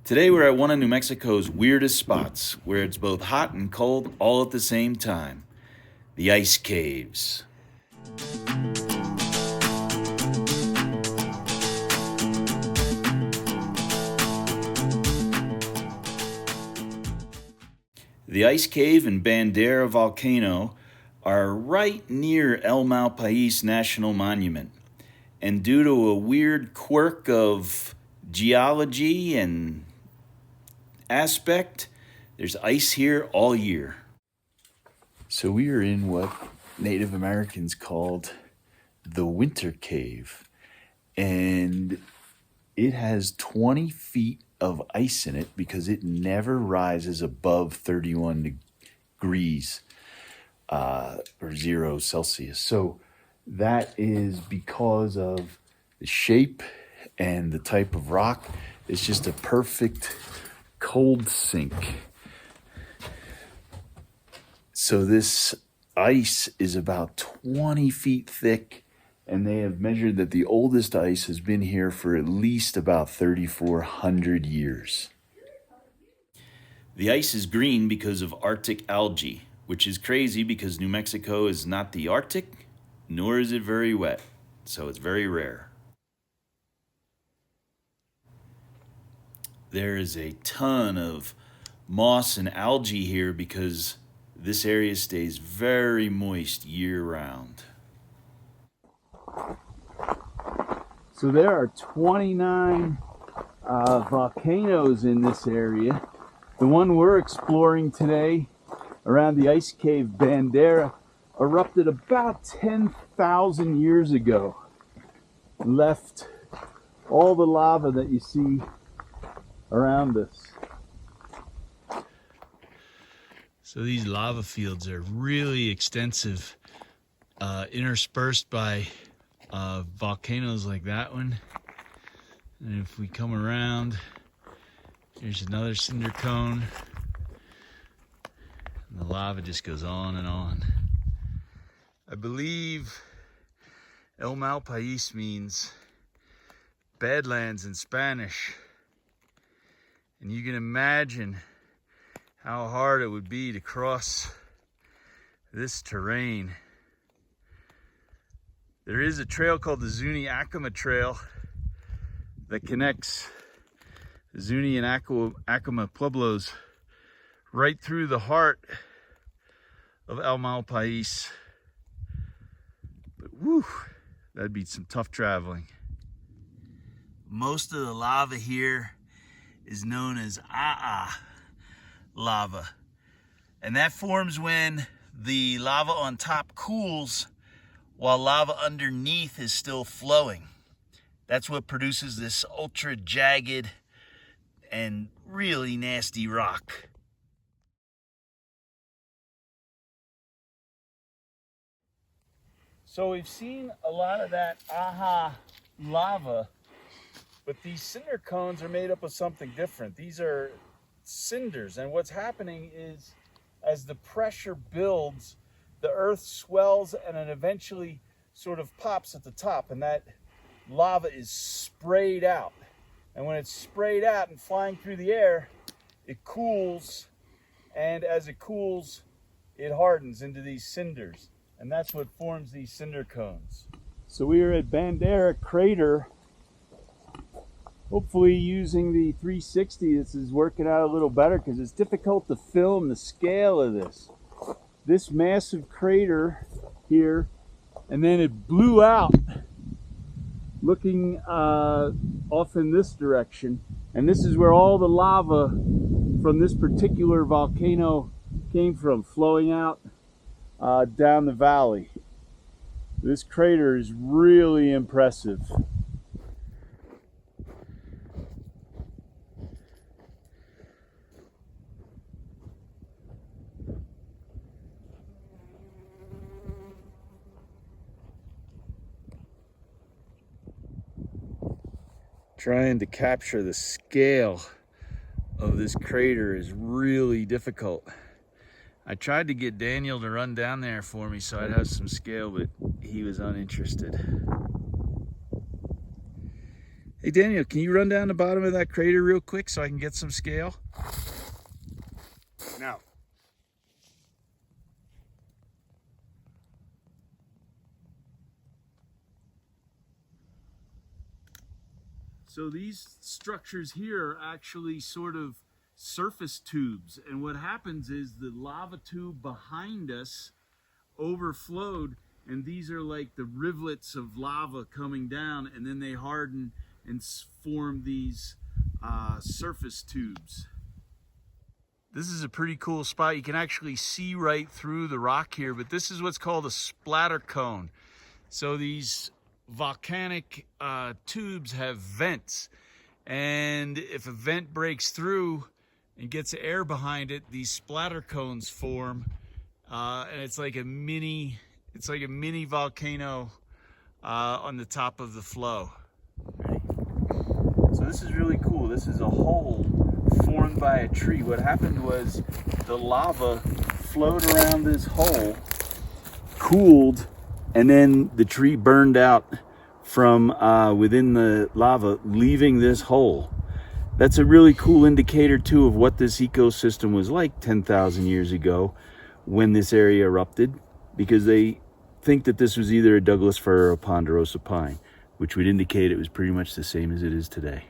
Today we're at one of New Mexico's weirdest spots, where it's both hot and cold all at the same time. The ice caves. The ice cave and Bandera volcano are right near El Malpais National Monument. And due to a weird quirk of geology and aspect, there's ice here all year. So we are in what Native Americans called the winter cave. And it has 20 feet of ice in it because it never rises above 31 degrees or 0 Celsius. So that is because of the shape and the type of rock. It's just a perfect cold sink. So this ice is about 20 feet thick, and they have measured that the oldest ice has been here for at least about 3,400 years. The ice is green because of Arctic algae, which is crazy because New Mexico is not the Arctic, nor is it very wet, so it's very rare. There is a ton of moss and algae here because this area stays very moist year-round. So there are 29 volcanoes in this area. The one we're exploring today around the ice cave Bandera erupted about 10,000 years ago and left all the lava that you see around us. So these lava fields are really extensive, interspersed by volcanoes like that one. And if we come around, there's another cinder cone. And the lava just goes on and on. I believe El Malpais means Badlands in Spanish. And you can imagine how hard it would be to cross this terrain. There is a trail called the Zuni-Acoma Trail that connects the Zuni and Acoma Pueblos right through the heart of El Malpais. But whew, that'd be some tough traveling. Most of the lava here is known as lava. And that forms when the lava on top cools while lava underneath is still flowing. That's what produces this ultra jagged and really nasty rock. So we've seen a lot of that lava, but these cinder cones are made up of something different. These are cinders, and what's happening is as the pressure builds, the earth swells and it eventually sort of pops at the top, and that lava is sprayed out. And when it's sprayed out and flying through the air, it cools, and as it cools, it hardens into these cinders, and that's what forms these cinder cones. So we are at Bandera Crater. Hopefully using the 360, this is working out a little better because it's difficult to film the scale of this. This massive crater here, and then it blew out looking off in this direction. And this is where all the lava from this particular volcano came from, flowing out down the valley. This crater is really impressive. Trying to capture the scale of this crater is really difficult. I tried to get Daniel to run down there for me so I'd have some scale, but he was uninterested. Hey Daniel, can you run down the bottom of that crater real quick so I can get some scale? No. So these structures here are actually sort of surface tubes, and what happens is the lava tube behind us overflowed, and these are like the rivulets of lava coming down, and then they harden and form these surface tubes. This is a pretty cool spot. You can actually see right through the rock here, but this is what's called a splatter cone. So these volcanic tubes have vents, and if a vent breaks through and gets air behind it, these splatter cones form, and it's like a mini volcano on the top of the flow. Ready? So this is really cool. This is a hole formed by a tree. What happened was the lava flowed around this hole, cooled, and then the tree burned out from within the lava, leaving this hole. That's a really cool indicator too of what this ecosystem was like 10,000 years ago when this area erupted, because they think that this was either a Douglas fir or a ponderosa pine, which would indicate it was pretty much the same as it is today.